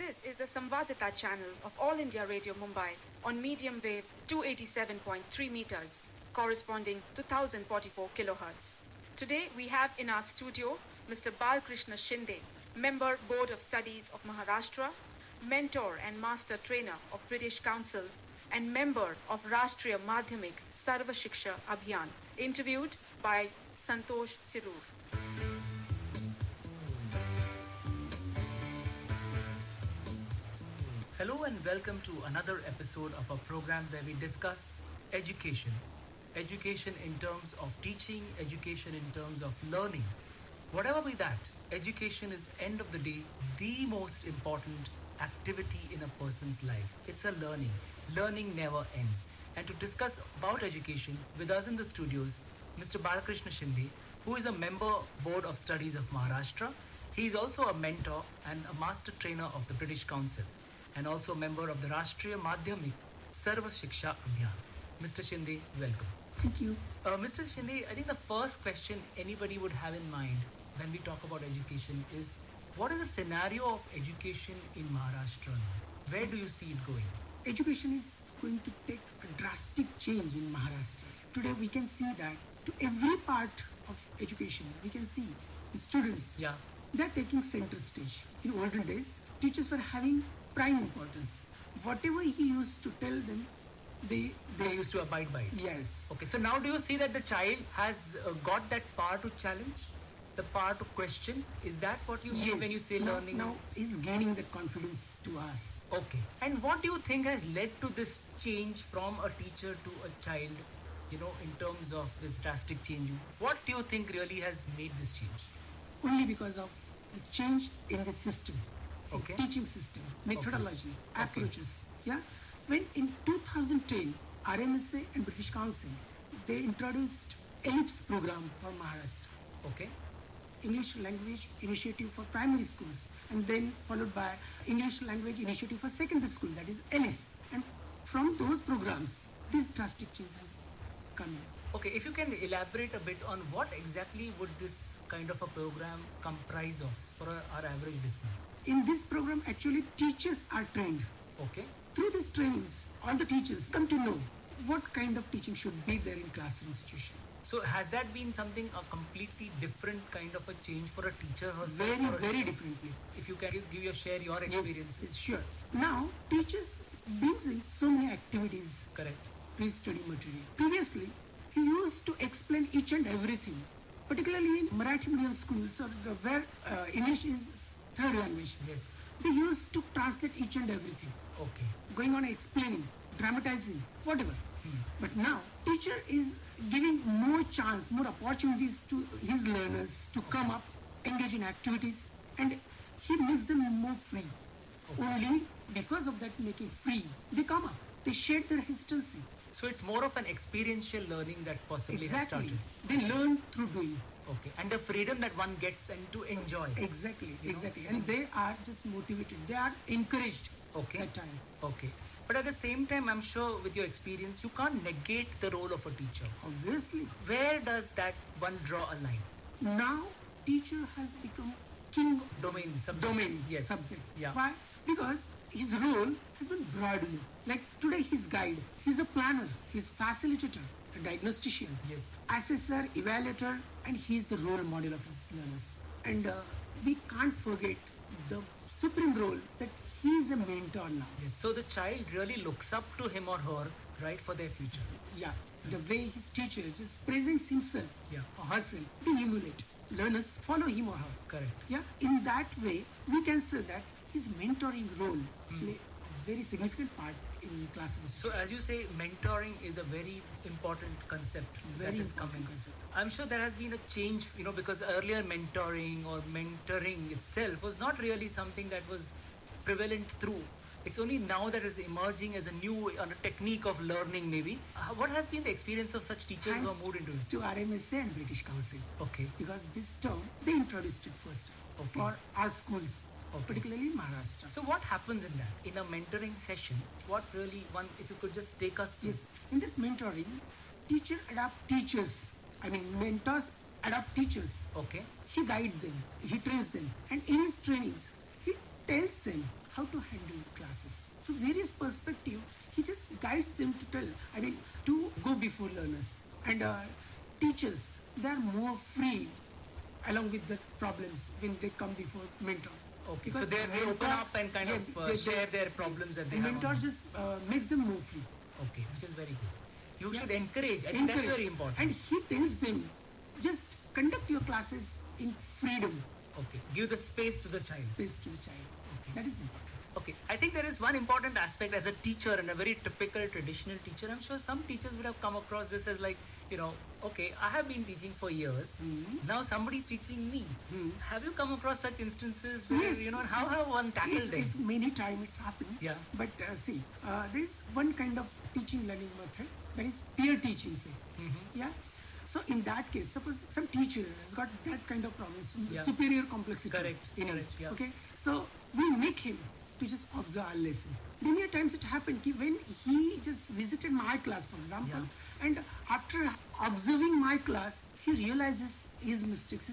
This is the Samvadita channel of All India Radio Mumbai on medium wave 287.3 meters, corresponding to 1044 kilohertz. Today we have in our studio Mr. Balkrishna Shinde, Member Board of Studies of Maharashtra, Mentor and Master Trainer of British Council, and member of Rashtriya Madhyamik Sarva Shiksha Abhiyan, interviewed by Santosh Sirur. Hello and welcome to another episode of our program where we discuss education. Education in terms of teaching, education in terms of learning. Whatever be that, education is end of the day the most important activity in a person's life. It's a learning. Learning never ends. And to discuss about education with us in the studios, Mr. Balkrishna Shinde, who is a member board of studies of Maharashtra. He is also a mentor and a master trainer of the British Council and also a member of the Rashtriya Madhyamik Sarva Shiksha Abhiyan. Mr. Shinde, welcome. Thank you. Mr. Shinde, I think the first question anybody would have in mind when we talk about education is, what is the scenario of education in Maharashtra now? Where do you see it going? Education is going to take a drastic change in Maharashtra. Today we can see that to every part of education, we can see the students, Yeah. they are taking center stage. In olden days, teachers were having prime importance. Whatever he used to tell them, they They used to abide by it. yes. Okay, so now do you see that the child has got that power to challenge? The power to question? Is that what you mean when you say now, learning? Now he's gaining that confidence to us. Okay. And what do you think has led to this change from a teacher to a child, in terms of this drastic change? What do you think really has made this change? Only because of the change in the system, Okay. teaching system, methodology, approaches. Yeah, when in 2010, RMSA and British Council, they introduced ELIPS program for Maharashtra, Okay. English Language Initiative for Primary Schools, and then followed by English Language Initiative for Secondary School, that is ELIS. And from those programs, this drastic change has come in. Okay, if you can elaborate a bit on what exactly would this kind of a program comprise of for our average listener? In this program, actually, teachers are trained. Okay. Through these trainings, all the teachers come to know what kind of teaching should be there in classroom situation. So has that been something a completely different kind of a change for a teacher herself? Very, or a- very differently. If you can share your experiences. Yes, sure. Now, teachers brings in so many activities, Correct. pre-study material. Previously, he used to explain each and everything, particularly in Marathi medium schools or where English is third language. Yes. They used to translate each and everything, Okay. going on explaining, dramatizing, whatever. But now, teacher is giving more chance, more opportunities to his learners to come up, engage in activities, and he makes them more free. Only because of that making free, they come up, they share their hesitancy. So it's more of an experiential learning that possibly has Exactly. started. They learn through doing. Okay. And the freedom that one gets and to enjoy. Exactly, exactly. And they are just motivated. They are encouraged Okay. that time. Okay. But at the same time, I'm sure with your experience, you can't negate the role of a teacher. Obviously, Where does that one draw a line? now teacher has become king Domain, subject. domain Yes. subject. Yeah. Why? Because his role has been broadened. Like today, he's guide, he's a planner, he's facilitator, a diagnostician, Yes. assessor, evaluator, and he's the role model of his learners. And we can't forget the supreme role that he is a mentor now. Yes. So the child really looks up to him or her, right, for their future. Yeah, the way his teacher just presents himself Yeah. or herself, they emulate. Learners follow him or her. Correct. Yeah, in that way, we can say that his mentoring role play a very significant part in classroom. So as you say, mentoring is a very important concept Very that is important coming. concept. I'm sure there has been a change, because earlier mentoring or mentoring itself was not really something that was prevalent through. It's only now that it's emerging as a new technique of learning maybe. What has been the experience of such teachers who Thanks have moved into it? to RMSA and British Council, Okay. because this term they introduced it first Okay. for our schools, Okay. particularly Maharashtra. So what happens in that? In a mentoring session, what really if you could just take us through. Yes, in this mentoring, teacher adapt teachers. I mean, mentors adapt teachers. Okay. He guides them, he trains them, and in his trainings, he tells them how to handle the classes. Through various perspective, he just guides them to to go before learners. And teachers, they are more free along with the problems when they come before mentor. Okay, Because so they open up and kind of share their problems that they have. Mentor just makes them more free. Okay, which is very good. You should encourage. I think that's very important. And he tells them, just conduct your classes in freedom. Okay, give the space to the child. Space to the child. Okay. That is important. Okay, I think there is one important aspect as a teacher and a very typical traditional teacher. I'm sure some teachers would have come across this as like, okay, I have been teaching for years. Now somebody's teaching me. Have you come across such instances where, Yes. how have one tackled them? It's many times it's happened. Yeah. But see, there is one kind of teaching learning method, that is peer teaching, say. Yeah. So in that case, suppose some teacher has got that kind of problem, Yeah. superior complexity Correct, in him. correct, yeah. Okay. So we make him to just observe our lesson. Many a times it happened when he just visited my class, for example, and after observing my class, he realizes his mistakes.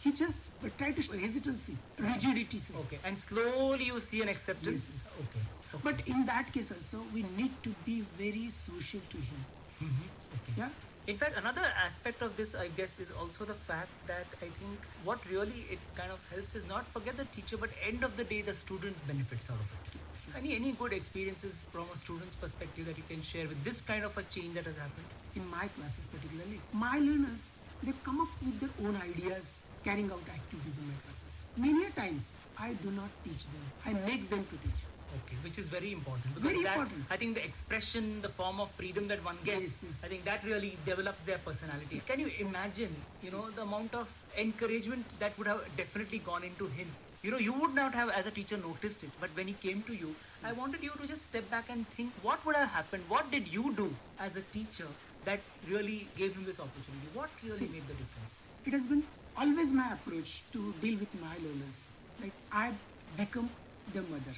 He just tried to show hesitancy, rigidity. Say. Okay, and slowly you see an acceptance. Yes. Okay. But in that case also, we need to be very social to him. Okay. Yeah. In fact, another aspect of this, I guess, is also the fact that I think what really it kind of helps is not forget the teacher, but end of the day, the student benefits out of it. Any good experiences from a student's perspective that you can share with this kind of a change that has happened? In my classes particularly, my learners, they come up with their own ideas, carrying out activities in my classes. Many a times, I do not teach them. I make them to teach. Okay, which is very important. Because Very important. I think the expression, the form of freedom that one gets, Yes. I think that really develops their personality. Can you imagine, the amount of encouragement that would have definitely gone into him? You would not have as a teacher noticed it, but when he came to you, I wanted you to just step back and think, what would have happened? What did you do as a teacher that really gave him this opportunity? What really made the difference? It has been always my approach to deal with my learners. Like, I become the mother.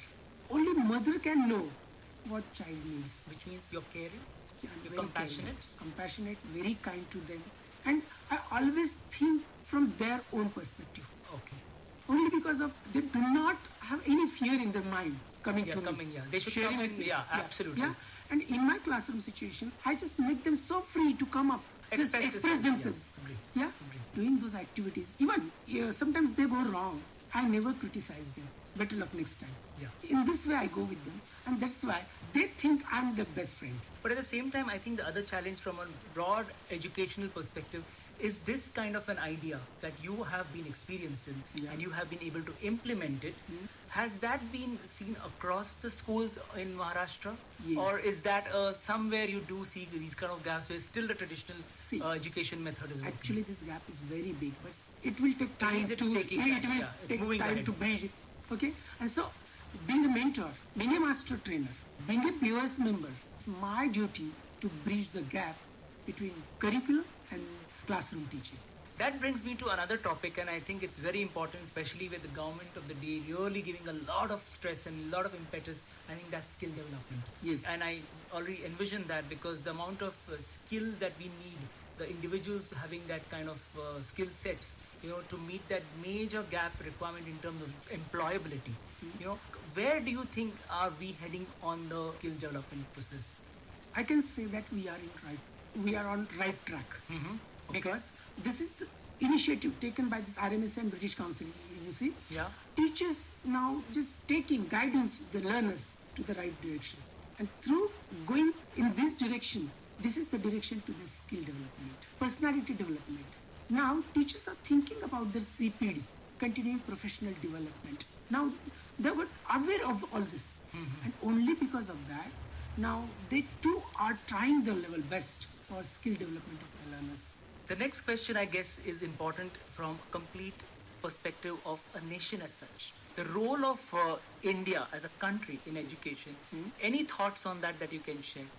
Only mother can know what child needs. Which means you're caring, Yeah, you're very compassionate. caring, compassionate, very kind to them. And I always think from their own perspective. Okay. Only because of they do not have any fear in their mind coming to me. They should sharing come in, with me. absolutely. Yeah. And in my classroom situation, I just make them so free to come up, just express themselves. Yeah. Yeah, doing those activities. Even sometimes they go wrong. I never criticize them. Better luck next time. Yeah. In this way, I go with them, and that's why they think I'm their best friend. But at the same time, I think the other challenge from a broad educational perspective is this kind of an idea that you have been experiencing and you have been able to implement it. Has that been seen across the schools in Maharashtra? Yes. Or is that somewhere you do see these kind of gaps where still the traditional education method is working? Actually, this gap is very big, but it will take time It's to taking it time, will yeah, it's take moving time ahead. to bridge it. Okay, and so being a mentor, being a master trainer, being a POS member, it's my duty to bridge the gap between curriculum and classroom teaching. That brings me to another topic, and I think it's very important, especially with the government of the day really giving a lot of stress and a lot of impetus. I think that's skill development. Yes. And I already envision that because the amount of skill that we need, the individuals having that kind of skill sets, to meet that major gap requirement in terms of employability. Where do you think are we heading on the skills development process? I can say that we are on right track. Because this is the initiative taken by this RMS and British Council. You see, teachers now just taking guidance the learners to the right direction, and through going in this direction, this is the direction to the skill development, personality development. Now teachers are thinking about their CPD, continuing professional development. Now they were aware of all this, and only because of that, now they too are trying their level best for skill development of the learners. The next question, I guess, is important from a complete perspective of a nation as such. The role of India as a country in education. Any thoughts on that you can share?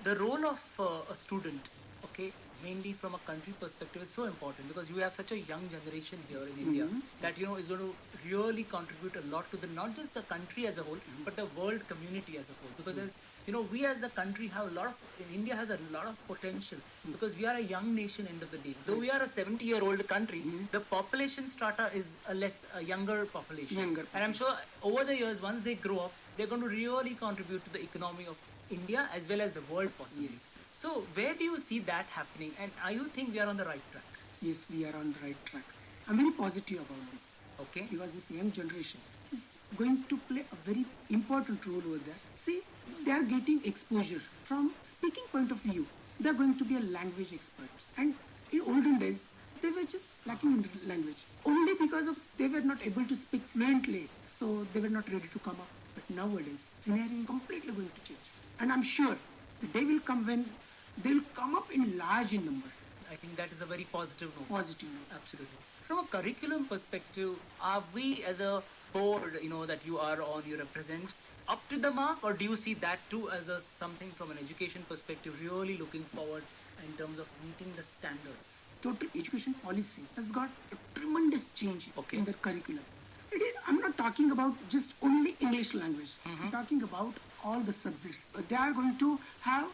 The role of a student, okay, mainly from a country perspective, is so important because you have such a young generation here in India that is going to really contribute a lot to not just the country as a whole, but the world community as a whole. Because there's We as a country have a lot of, India has a lot of potential because we are a young nation end of the day. Though we are a 70-year-old country, the population strata is a younger population. Younger. And I'm sure over the years, once they grow up, they're going to really contribute to the economy of India as well as the world possibly. Yes. So where do you see that happening? And are you think we are on the right track? Yes, we are on the right track. I'm very positive about this. Okay. Because this young generation is going to play a very important role over there. See, they are getting exposure from speaking point of view. They are going to be a language experts. And in olden days, they were just lacking in language. Only because of they were not able to speak fluently, so they were not ready to come up. But nowadays, scenario is completely going to change. And I'm sure the day will come when they will come up in large in number. I think that is a very positive note. Positive note. Absolutely. From a curriculum perspective, are we as a board, that you are on, you represent, up to the mark, or do you see that too as a something from an education perspective, really looking forward in terms of meeting the standards? Total education policy has got a tremendous change Okay. in the curriculum. I'm not talking about just only English language. I'm talking about all the subjects. They are going to have